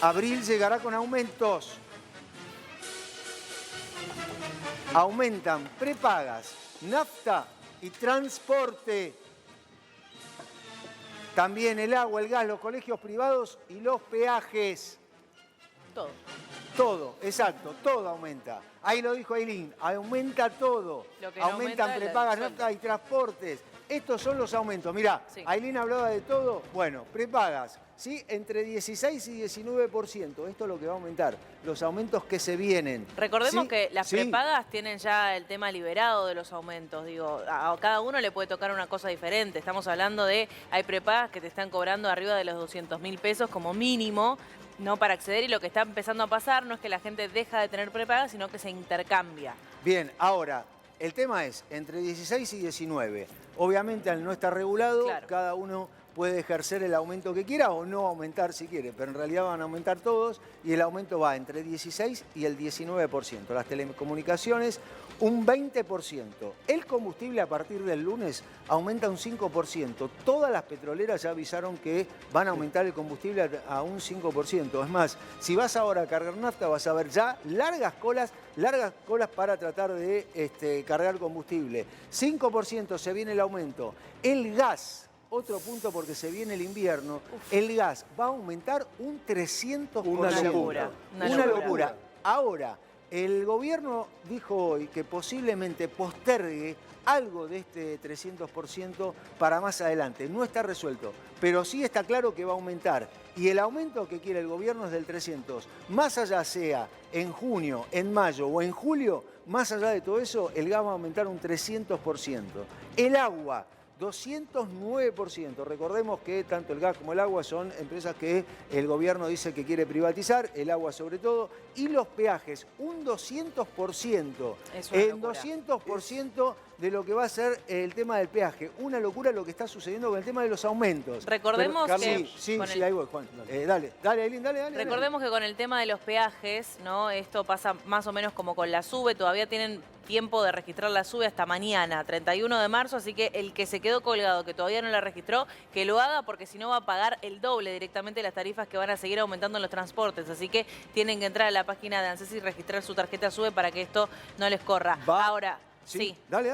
Abril llegará con aumentos. Aumentan prepagas, nafta y transporte. También el agua, el gas, los colegios privados y los peajes. Todo. Todo, exacto, todo aumenta. Ahí lo dijo Ailín, aumenta todo. Lo que no Aumentan aumenta es prepagas, el nafta y transportes. Estos son los aumentos. Mirá, Sí. Ailín hablaba de todo. Bueno, prepagas, ¿sí? Entre 16 y 19%. Esto es lo que va a aumentar. Los aumentos que se vienen. Recordemos ¿Sí? que las Sí. prepagas tienen ya el tema liberado de los aumentos. Digo, a cada uno le puede tocar una cosa diferente. Estamos hablando de, hay prepagas que te están cobrando arriba de los 200.000 pesos como mínimo, no para acceder. Y lo que está empezando a pasar no es que la gente deja de tener prepagas, sino que se intercambia. Bien, ahora, el tema es entre 16 y 19. Obviamente, al no estar regulado, Claro. cada uno puede ejercer el aumento que quiera o no aumentar si quiere, pero en realidad van a aumentar todos y el aumento va entre 16 y el 19%. Las telecomunicaciones, un 20%. El combustible a partir del lunes aumenta un 5%. Todas las petroleras ya avisaron que van a aumentar el combustible a un 5%. Es más, si vas ahora a cargar nafta vas a ver ya largas colas para tratar de cargar combustible. 5% se viene el aumento. El gas, otro punto porque se viene el invierno, el gas va a aumentar un 300%. Una locura. Una locura. Ahora, el gobierno dijo hoy que posiblemente postergue algo de este 300% para más adelante. No está resuelto, pero sí está claro que va a aumentar. Y el aumento que quiere el gobierno es del 300. Más allá sea en junio, en mayo o en julio, más allá de todo eso, el gas va a aumentar un 300%. El agua, 209%. Recordemos que tanto el gas como el agua son empresas que el gobierno dice que quiere privatizar, el agua sobre todo, y los peajes, un 200%. Es una En locura. 200% de lo que va a ser el tema del peaje. Una locura lo que está sucediendo con el tema de los aumentos. Recordemos Pero, que Sí, con sí, el- ahí voy, Juan. Dale, Ailín, dale. Recordemos que con el tema de los peajes, ¿no? Esto pasa más o menos como con la SUBE, todavía tienen tiempo de registrar la SUBE hasta mañana, 31 de marzo, así que el que se quedó colgado, que todavía no la registró, que lo haga porque si no va a pagar el doble directamente las tarifas que van a seguir aumentando en los transportes, así que tienen que entrar a la página de ANSES y registrar su tarjeta SUBE para que esto no les corra. Ahora, sí. Dale.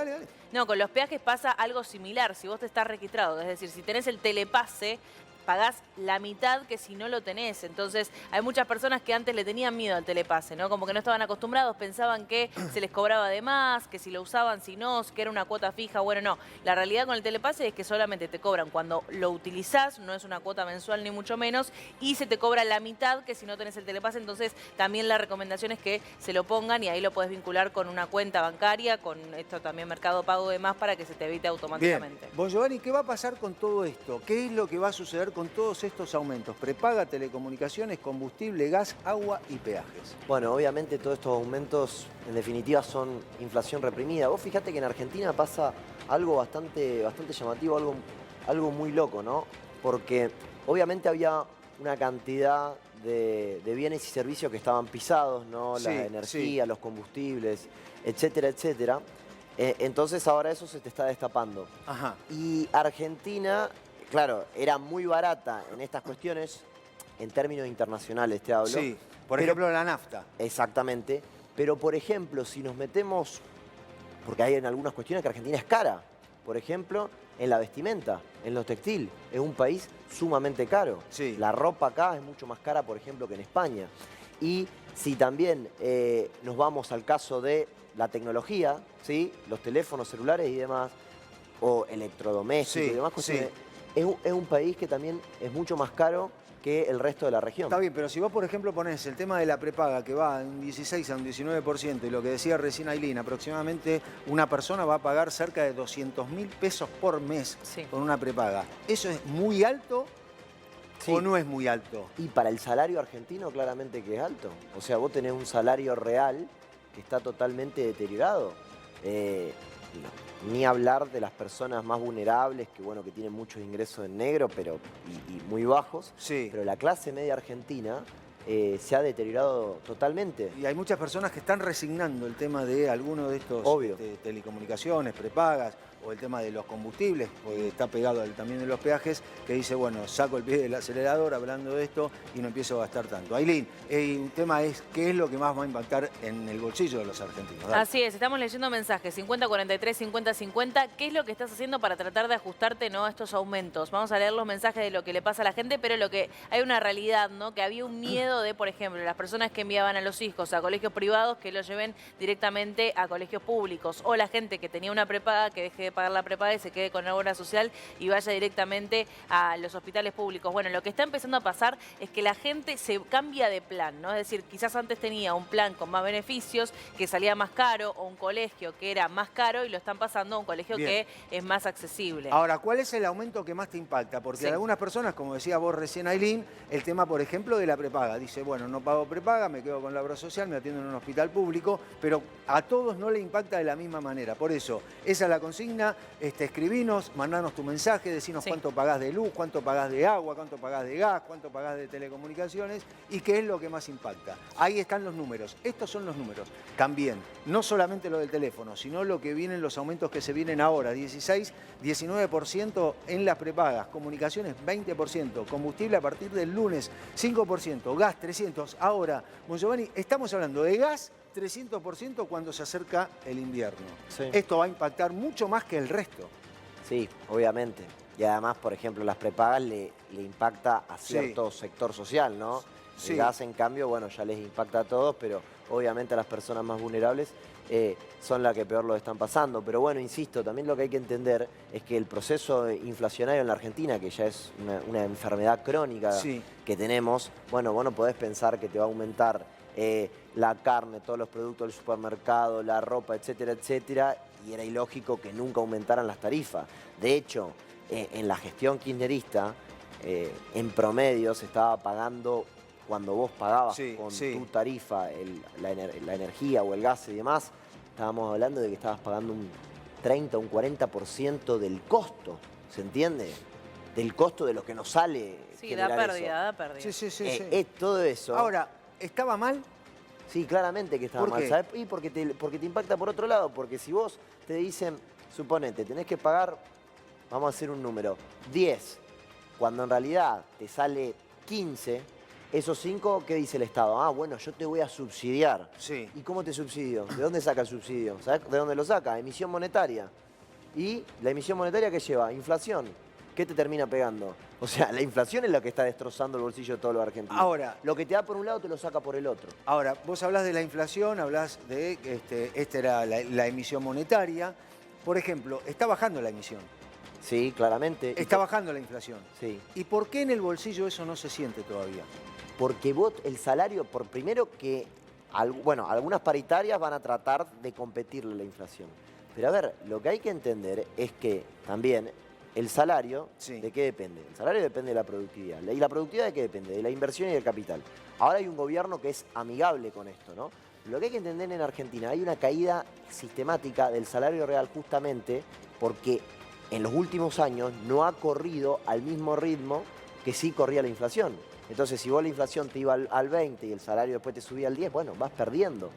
No, con los peajes pasa algo similar. Si vos te estás registrado, es decir, si tenés el telepase, pagás la mitad que si no lo tenés. Entonces, hay muchas personas que antes le tenían miedo al telepase, ¿no? Como que no estaban acostumbrados, pensaban que se les cobraba de más, que si lo usaban, si no, que era una cuota fija. Bueno, no. La realidad con el telepase es que solamente te cobran cuando lo utilizás, no es una cuota mensual ni mucho menos, y se te cobra la mitad que si no tenés el telepase. Entonces, también la recomendación es que se lo pongan y ahí lo podés vincular con una cuenta bancaria, con esto también Mercado Pago y demás, para que se te evite automáticamente. Bien. Bon Giovanni, ¿qué va a pasar con todo esto? ¿Qué es lo que va a suceder con todos estos aumentos? Prepaga, telecomunicaciones, combustible, gas, agua y peajes. Bueno, obviamente todos estos aumentos en definitiva son inflación reprimida. Vos fíjate que en Argentina pasa algo bastante llamativo, algo muy loco, ¿no? Porque obviamente había una cantidad de bienes y servicios que estaban pisados, ¿no? Sí, La energía, sí. los combustibles, etcétera, etcétera. Entonces ahora eso se te está destapando. Ajá. Y Argentina, claro, era muy barata en estas cuestiones, en términos internacionales te hablo. Sí, por Pero- ejemplo la nafta. Exactamente. Pero, por ejemplo, si nos metemos, porque hay en algunas cuestiones que Argentina es cara, por ejemplo, en la vestimenta, en lo textil, es un país sumamente caro. Sí. La ropa acá es mucho más cara, por ejemplo, que en España. Y si también nos vamos al caso de la tecnología, ¿sí? Los teléfonos celulares y demás, o electrodomésticos Sí, y demás cuestiones, es un país que también es mucho más caro que el resto de la región. Está bien, pero si vos, por ejemplo, ponés el tema de la prepaga que va en un 16 a un 19% y lo que decía recién Ailín, aproximadamente una persona va a pagar cerca de 200.000 pesos por mes Sí. con una prepaga. ¿Eso es muy alto Sí. o no es muy alto? Y para el salario argentino claramente que es alto. O sea, vos tenés un salario real que está totalmente deteriorado. Ni hablar de las personas más vulnerables, que bueno, que tienen muchos ingresos en negro, pero y muy bajos. Sí. Pero la clase media argentina se ha deteriorado totalmente. Y hay muchas personas que están resignando el tema de alguno de estos Obvio. telecomunicaciones, prepagas o el tema de los combustibles, porque está pegado también de los peajes, que dice, bueno, saco el pie del acelerador hablando de esto y no empiezo a gastar tanto. Ailín, el tema es qué es lo que más va a impactar en el bolsillo de los argentinos. Dale. Así es, estamos leyendo mensajes 5043, 5050. ¿Qué es lo que estás haciendo para tratar de ajustarte, ¿no?, a estos aumentos? Vamos a leer los mensajes de lo que le pasa a la gente, pero lo que hay una realidad, ¿no?, que había un miedo de, por ejemplo, las personas que enviaban a los hijos a colegios privados que los lleven directamente a colegios públicos, o la gente que tenía una prepaga que deje de pagar la prepaga y se quede con la obra social y vaya directamente a los hospitales públicos. Bueno, lo que está empezando a pasar es que la gente se cambia de plan, ¿no? Es decir, quizás antes tenía un plan con más beneficios que salía más caro, o un colegio que era más caro, y lo están pasando a un colegio que es más accesible. Ahora, ¿cuál es el aumento que más te impacta? Porque algunas personas, como decía vos recién, Ailín, el tema, por ejemplo, de la prepaga. Dice, bueno, no pago prepaga, me quedo con la obra social, me atiendo en un hospital público, pero a todos no le impacta de la misma manera. Por eso, esa es la consigna. Escribinos, mandanos tu mensaje, decinos cuánto pagás de luz, cuánto pagás de agua, cuánto pagás de gas, cuánto pagás de telecomunicaciones y qué es lo que más impacta. Ahí están los números. Estos son los números. También, no solamente lo del teléfono, sino lo que vienen, los aumentos que se vienen ahora. 16, 19% en las prepagas, comunicaciones 20%, combustible a partir del lunes 5%, gas 300%. Ahora, Mongiovanni, estamos hablando de gas 300% cuando se acerca el invierno. Sí. Esto va a impactar mucho más que el resto. Sí, obviamente. Y además, por ejemplo, las prepagas le impacta a cierto sector social, ¿no? Sí. El gas, en cambio, bueno, ya les impacta a todos, pero obviamente a las personas más vulnerables son las que peor lo están pasando. Pero bueno, insisto, también lo que hay que entender es que el proceso inflacionario en la Argentina, que ya es una enfermedad crónica que tenemos, bueno, vos no podés pensar que te va a aumentar la carne, todos los productos del supermercado, la ropa, etcétera, etcétera, y era ilógico que nunca aumentaran las tarifas. De hecho, en la gestión kirchnerista, en promedio se estaba pagando, cuando vos pagabas con tu tarifa la energía o el gas y demás, estábamos hablando de que estabas pagando un 30, un 40% del costo, ¿se entiende? Del costo de lo que nos sale. Sí, da pérdida, da pérdida. Sí. Todo eso. Ahora, ¿estaba mal? Sí, claramente que estaba mal. ¿Sabes? Y porque te impacta por otro lado. Porque si vos te dicen, suponete, tenés que pagar, vamos a hacer un número, 10, cuando en realidad te sale 15, esos 5, ¿qué dice el Estado? Ah, bueno, yo te voy a subsidiar. Sí. ¿Y cómo te subsidio? ¿De dónde saca el subsidio? ¿Sabes de dónde lo saca? Emisión monetaria. ¿Y la emisión monetaria qué lleva? Inflación. ¿Qué te termina pegando? O sea, la inflación es la que está destrozando el bolsillo de todos los argentinos. Ahora, lo que te da por un lado te lo saca por el otro. Ahora, vos hablás de la inflación, hablás de que esta era la emisión monetaria. Por ejemplo, está bajando la emisión. Sí, claramente. Está bajando la inflación. Sí. ¿Y por qué en el bolsillo eso no se siente todavía? Porque vos, el salario, por primero que, bueno, algunas paritarias van a tratar de competirle a la inflación. Pero a ver, lo que hay que entender es que también el salario, ¿de qué depende? El salario depende de la productividad. ¿Y la productividad de qué depende? De la inversión y del capital. Ahora hay un gobierno que es amigable con esto, ¿no? Lo que hay que entender en Argentina, hay una caída sistemática del salario real justamente porque en los últimos años no ha corrido al mismo ritmo que sí corría la inflación. Entonces, si vos la inflación te iba al 20 y el salario después te subía al 10, bueno, vas perdiendo.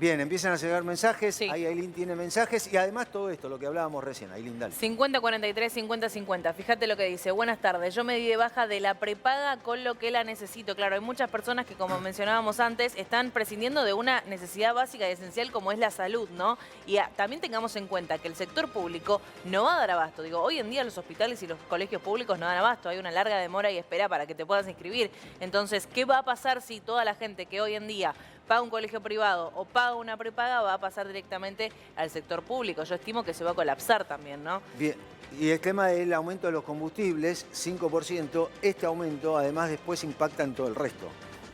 Bien, empiezan a llegar mensajes, ahí Ailín tiene mensajes y además todo esto, lo que hablábamos recién. Ailín, dale. 5043, 5050. Fíjate lo que dice. Buenas tardes, yo me di de baja de la prepaga con lo que la necesito. Claro, hay muchas personas que, como mencionábamos antes, están prescindiendo de una necesidad básica y esencial como es la salud, ¿no? Y también tengamos en cuenta que el sector público no va a dar abasto. Digo, hoy en día los hospitales y los colegios públicos no dan abasto. Hay una larga demora y espera para que te puedas inscribir. Entonces, ¿qué va a pasar si toda la gente que hoy en día paga un colegio privado o paga una prepaga va a pasar directamente al sector público? Yo estimo que se va a colapsar también, ¿no? Bien, y el tema del aumento de los combustibles, 5%, este aumento además después impacta en todo el resto.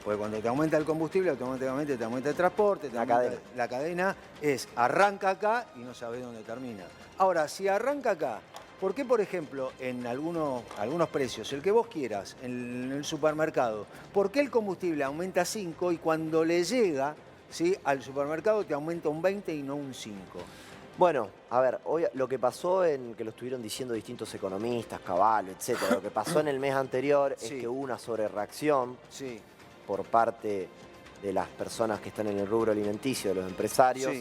Porque cuando te aumenta el combustible, automáticamente te aumenta el transporte, la cadena es arranca acá y no sabes dónde termina. Ahora, si arranca acá, ¿por qué, por ejemplo, en algunos precios, el que vos quieras, en el supermercado, por qué el combustible aumenta 5 y cuando le llega al supermercado te aumenta un 20 y no un 5? Bueno, a ver, hoy lo que pasó, que lo estuvieron diciendo distintos economistas, Cavallo, etcétera, lo que pasó en el mes anterior es que hubo una sobrereacción por parte de las personas que están en el rubro alimenticio, de los empresarios,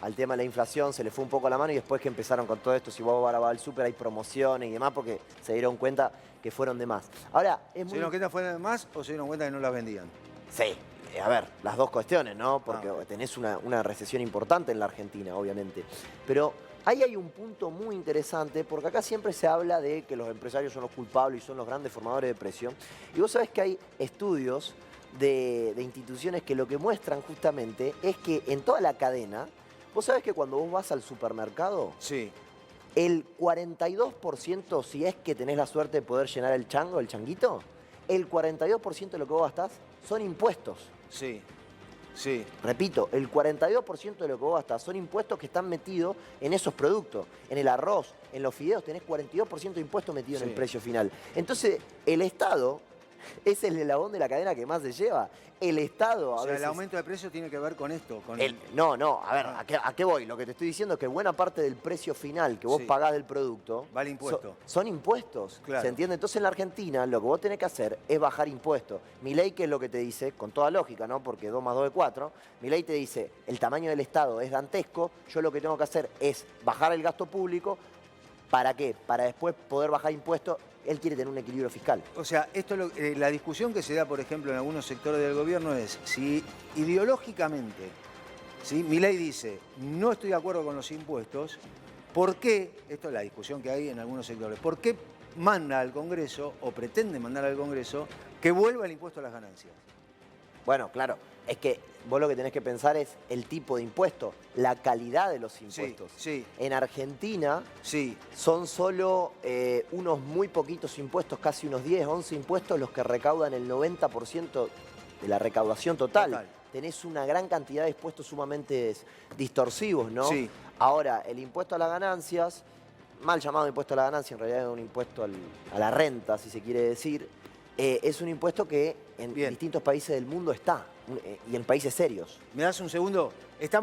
al tema de la inflación, se le fue un poco la mano y después que empezaron con todo esto, si vos ahora vas al súper hay promociones y demás porque se dieron cuenta que fueron de más. Ahora, es ¿Se dieron cuenta que fueron de más o se dieron cuenta que no las vendían? Sí, a ver, las dos cuestiones, ¿no? Porque tenés una recesión importante en la Argentina, obviamente. Pero ahí hay un punto muy interesante, porque acá siempre se habla de que los empresarios son los culpables y son los grandes formadores de precio. Y vos sabés que hay estudios de instituciones que lo que muestran justamente es que en toda la cadena, vos sabés que cuando vos vas al supermercado, Sí, el 42%, si es que tenés la suerte de poder llenar el chango, el changuito, el 42% de lo que vos gastás son impuestos. sí, sí. Repito, el 42% de lo que vos gastás son impuestos que están metidos en esos productos. En el arroz, en los fideos, tenés 42% de impuestos metidos en el precio final. Entonces, el Estado es el eslabón de la cadena que más se lleva. El Estado, O sea, veces... el aumento de precios tiene que ver con esto. Con No, a ver, ¿a qué voy? Lo que te estoy diciendo es que buena parte del precio final que vos pagás del producto... Vale impuesto. Son impuestos, Claro. ¿se entiende? Entonces en la Argentina lo que vos tenés que hacer es bajar impuestos. Milei, ¿qué es lo que te dice? Con toda lógica, ¿no? Porque 2 más 2 es 4. Milei te dice, el tamaño del Estado es dantesco, yo lo que tengo que hacer es bajar el gasto público. ¿Para qué? Para después poder bajar impuestos. Él quiere tener un equilibrio fiscal. O sea, esto la discusión que se da, por ejemplo, en algunos sectores del gobierno es si ideológicamente, ¿sí? Milei dice, no estoy de acuerdo con los impuestos, ¿por qué? Esto es la discusión que hay en algunos sectores. ¿Por qué manda al Congreso, o pretende mandar al Congreso, que vuelva el impuesto a las ganancias? Bueno, claro, es que vos lo que tenés que pensar es el tipo de impuesto, la calidad de los impuestos. Sí, En Argentina sí. son solo unos muy poquitos impuestos, casi unos 10, 11 impuestos los que recaudan el 90% de la recaudación total. Tenés una gran cantidad de impuestos sumamente distorsivos, ¿no? Sí. Ahora, el impuesto a las ganancias, mal llamado impuesto a la ganancia, en realidad es un impuesto a la renta, si se quiere decir, es un impuesto que en distintos países del mundo está, y en países serios. ¿Me das un segundo? Estamos